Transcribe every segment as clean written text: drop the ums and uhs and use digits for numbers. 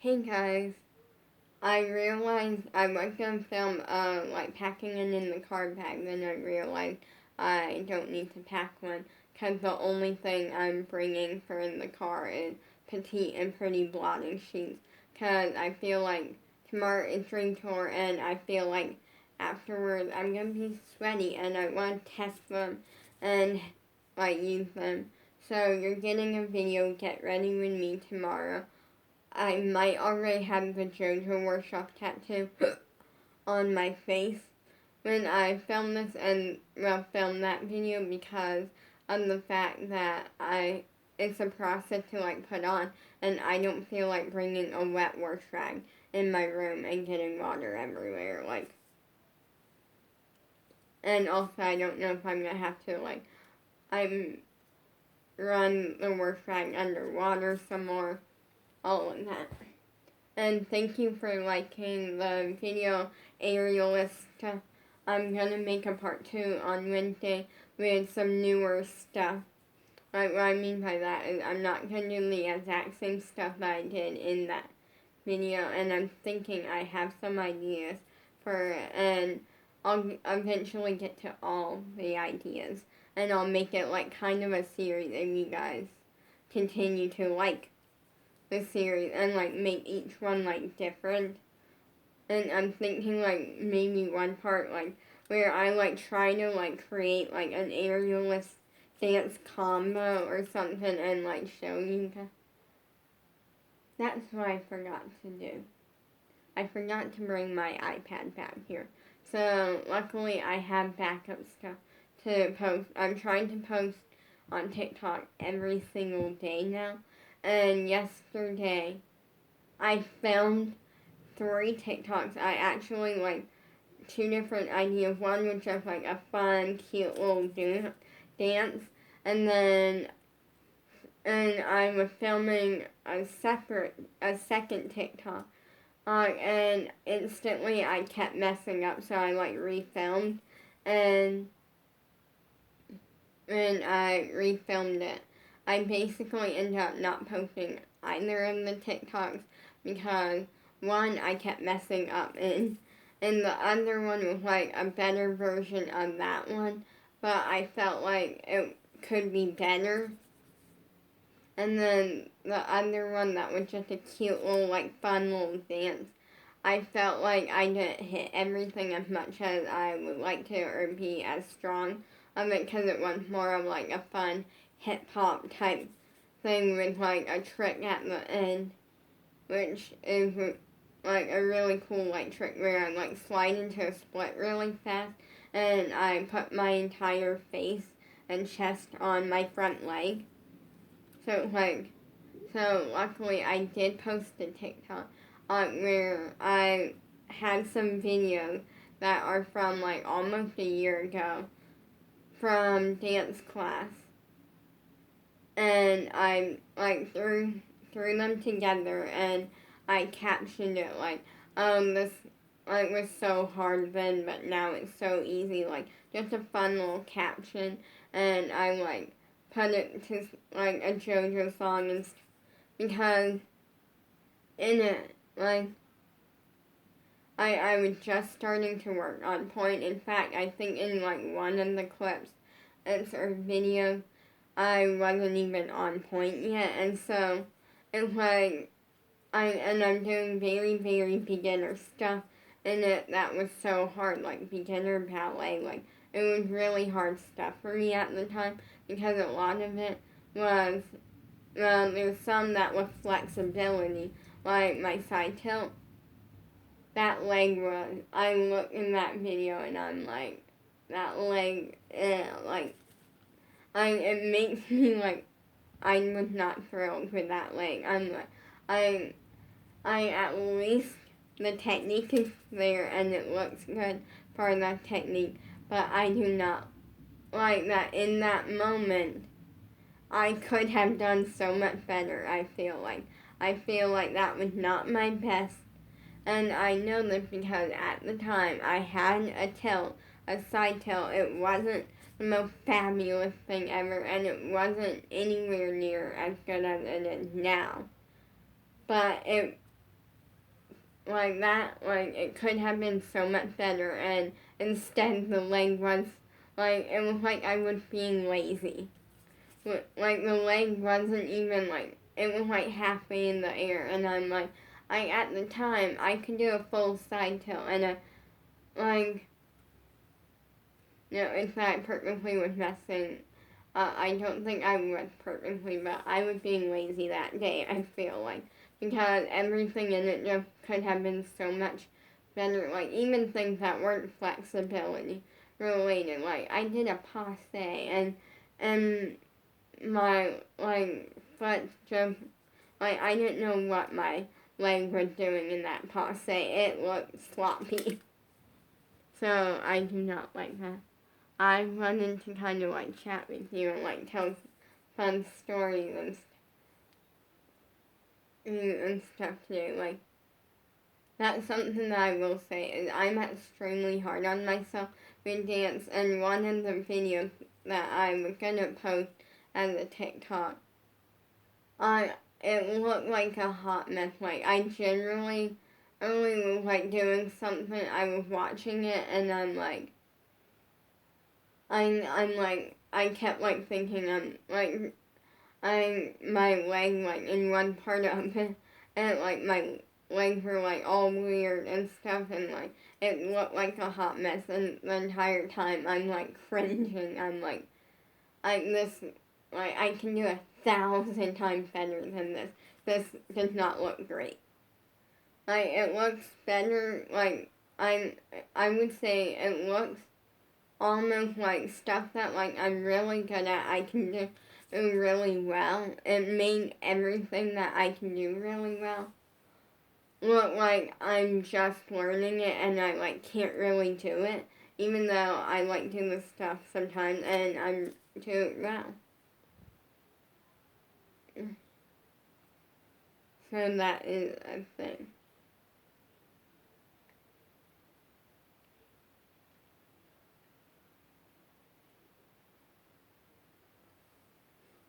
Hey guys, I realized I was gonna film like packing it in the car bag, then I realized I don't need to pack one because the only thing I'm bringing for in the car is petite and pretty blotting sheets because I feel like tomorrow is dream tour and I feel like afterwards I'm gonna be sweaty and I want to test them and like use them. So you're getting a video, get ready with me tomorrow. I might already have the JoJo Workshop tattoo on my face when I film this and film that video because of the fact that it's a process to like put on and I don't feel like bringing a wet wash rag in my room and getting water everywhere and also I don't know if I'm gonna have to I'm run the wash rag underwater some more, all of that. And thank you for liking the video aerialist. I'm gonna make a part 2 on Wednesday with some newer stuff. Like what I mean by that is I'm not gonna do the exact same stuff that I did in that video, and I'm thinking I have some ideas for it, and I'll eventually get to all the ideas, and I'll make it like kind of a series if you guys continue to like the series and like make each one like different. And I'm thinking like maybe one part like where I like try to like create like an aerialist dance combo or something and like show you guys. That's what I forgot to do. I forgot to bring my iPad back here. So luckily I have backup stuff to post. I'm trying to post on TikTok every single day now. And yesterday I filmed 3 TikToks. I actually like 2 different ideas. One was just like a fun, cute little dance, and then I was filming a second TikTok, and instantly I kept messing up, so I like refilmed, and I refilmed it. I basically ended up not posting either of the TikToks because one I kept messing up in, and the other one was like a better version of that one, but I felt like it could be better. And then the other one that was just a cute little like fun little dance. I felt like I didn't hit everything as much as I would like to or be as strong of it because it was more of like a fun hip hop type thing with like a trick at the end, which is like a really cool like trick where I like slide into a split really fast and I put my entire face and chest on my front leg. So luckily I did post a TikTok where I had some videos that are from like almost a year ago from dance class, and I like threw them together and I captioned it like this like was so hard then but now it's so easy, like just a fun little caption, and I like put it to like a JoJo song and because in it like I was just starting to work on point. In fact, I think in like one of the clips, it's or video, I wasn't even on point yet, and so it's like I'm doing very beginner stuff in it that was so hard, like beginner ballet. Like it was really hard stuff for me at the time because a lot of it was there's some that was flexibility, like my side tilt. That leg was. I look in that video and I'm like, that leg, like it makes me like I was not thrilled with that leg. I'm like, I at least the technique is there and it looks good for that technique, but I do not like that in that moment. I could have done so much better. I feel like that was not my best, and I know this because at the time I had a side tilt. It wasn't the most fabulous thing ever, and it wasn't anywhere near as good as it is now. But like that, like it could have been so much better, and instead the leg was, like, it was like I was being lazy. Like the leg wasn't even like, it was like halfway in the air, and I'm like, at the time I could do a full side tilt, and like, if I perfectly was messing, I don't think I was perfectly, but I was being lazy that day, I feel like, because everything in it just could have been so much better, like, even things that weren't flexibility related, like, I did a passe, and my, like, foot just, like, I didn't know what my leg was doing in that passe, it looked sloppy, so I do not like that. I wanted to kind of like chat with you and like tell fun stories and stuff too. Like, that's something that I will say is I'm extremely hard on myself with dance, and one of the videos that I was gonna post as a TikTok, it looked like a hot mess. Like, I generally only was like doing something, I was watching it, and I'm like, I kept like thinking my leg like in one part of it, and like my legs were like all weird and stuff, and like it looked like a hot mess, and the entire time I'm like cringing. I'm like this, like I can do 1,000 times better than this. This does not look great. Like, it looks better. Like, I would say it looks almost like stuff that like I'm really good at, I can do really well. It made everything that I can do really well look like I'm just learning it and I like can't really do it, even though I like do this stuff sometimes and I'm do it well. So that is a thing.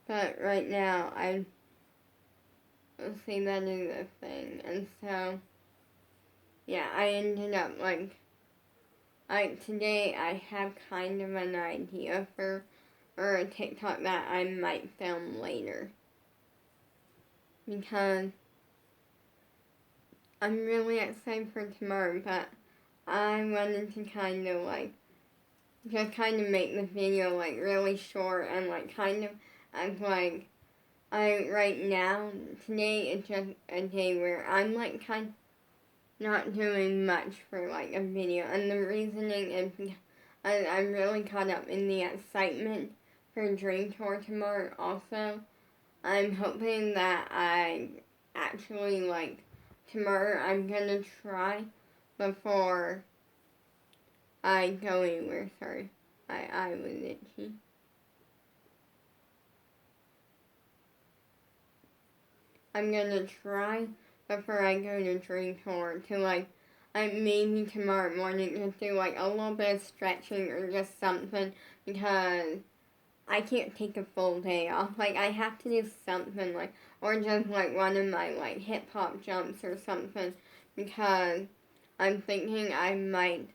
But right now I see that is a thing, and so yeah, I ended up like today I have kind of an idea for a TikTok that I might film later. Because I'm really excited for tomorrow, but I wanted to kind of like just kind of make the video like really short and like kind of as like right now today is just a day where I'm like kind of not doing much for like a video, and the reasoning is because I'm really caught up in the excitement for Dream Tour tomorrow. Also, I'm hoping that I actually like tomorrow. I'm gonna try before I go anywhere. Sorry, I was itchy. I'm gonna try before I go to Dream Tour to like, I maybe tomorrow morning just do like a little bit of stretching or just something, because I can't take a full day off. Like, I have to do something like, or just like one of my like hip hop jumps or something, because I'm thinking I might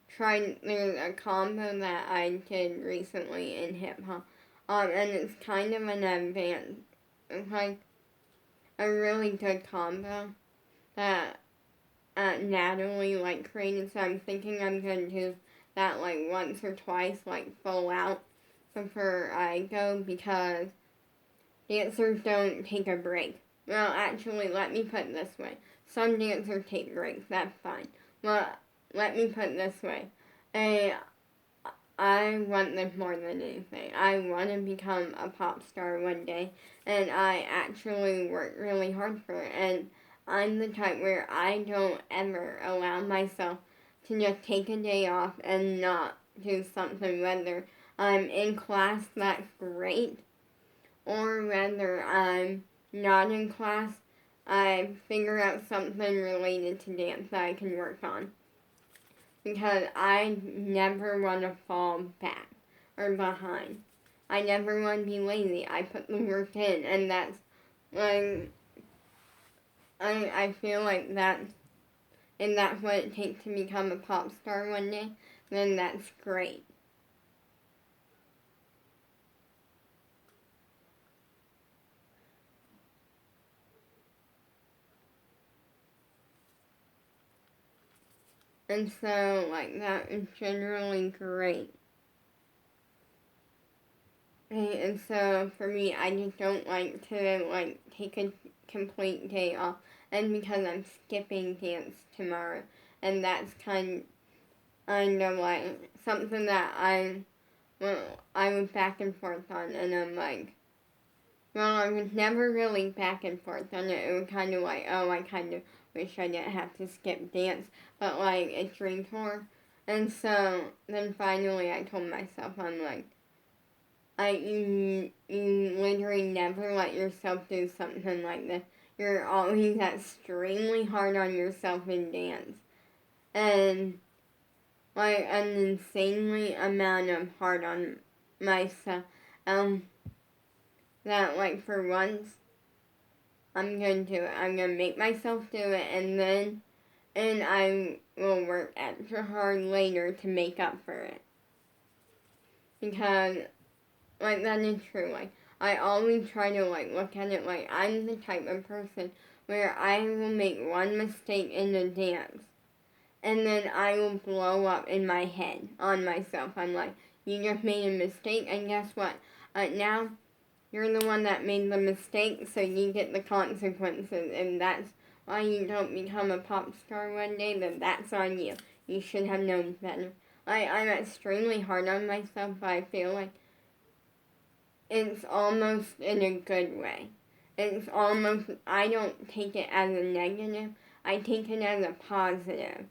try. There's a combo that I did recently in hip hop, and it's kind of an advanced, it's like a really good combo that Natalie like created. So I'm thinking I'm gonna do that like once or twice, like full out before I go, because dancers don't take a break. Well, actually, let me put it this way. Some dancers take breaks. That's fine. Well, let me put it this way. I want this more than anything. I want to become a pop star one day, and I actually work really hard for it. And I'm the type where I don't ever allow myself to just take a day off and not do something, whether I'm in class, that's great, or whether I'm not in class, I figure out something related to dance that I can work on, because I never want to fall back or behind. I never want to be lazy. I put the work in, and that's like, I feel like that's if that's what it takes to become a pop star one day, then that's great. And so, like, that is generally great. And so, for me, I just don't like to, like, take a complete day off. And because I'm skipping dance tomorrow. And that's kind of, like, something that I was back and forth on. And I'm like, well, I was never really back and forth on it. It was kind of like, oh, I kind of wish I didn't have to skip dance, but like it's dream tour. And so then finally I told myself, I'm like, you literally never let yourself do something like this. You're always extremely hard on yourself in dance. And like an insanely amount of hard on myself. That like for once I'm gonna do it. I'm gonna make myself do it, and I will work extra hard later to make up for it. Because like that is true. Like I always try to like look at it like I'm the type of person where I will make one mistake in the dance, and then I will blow up in my head on myself. I'm like, you just made a mistake, and guess what? Now you're the one that made the mistake, so you get the consequences, and that's why you don't become a pop star one day, then that's on you. You should have known better. I'm extremely hard on myself, but I feel like it's almost in a good way. It's almost, I don't take it as a negative, I take it as a positive.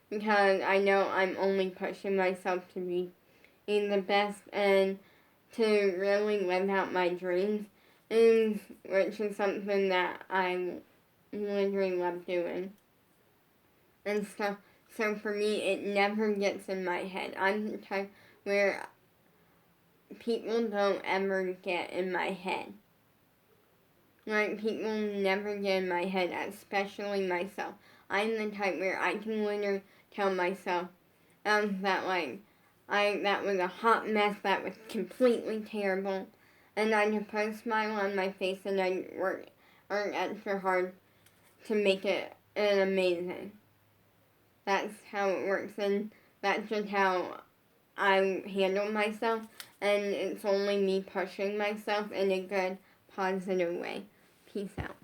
Because I know I'm only pushing myself to be the best and to really live out my dreams, and which is something that I literally love doing. And so for me, it never gets in my head. I'm the type where people don't ever get in my head. Like, people never get in my head, especially myself. I'm the type where I can literally tell myself that, like, that was a hot mess, that was completely terrible, and I just put a smile on my face and I work extra hard to make it an amazing. That's how it works, and that's just how I handle myself, and it's only me pushing myself in a good, positive way. Peace out.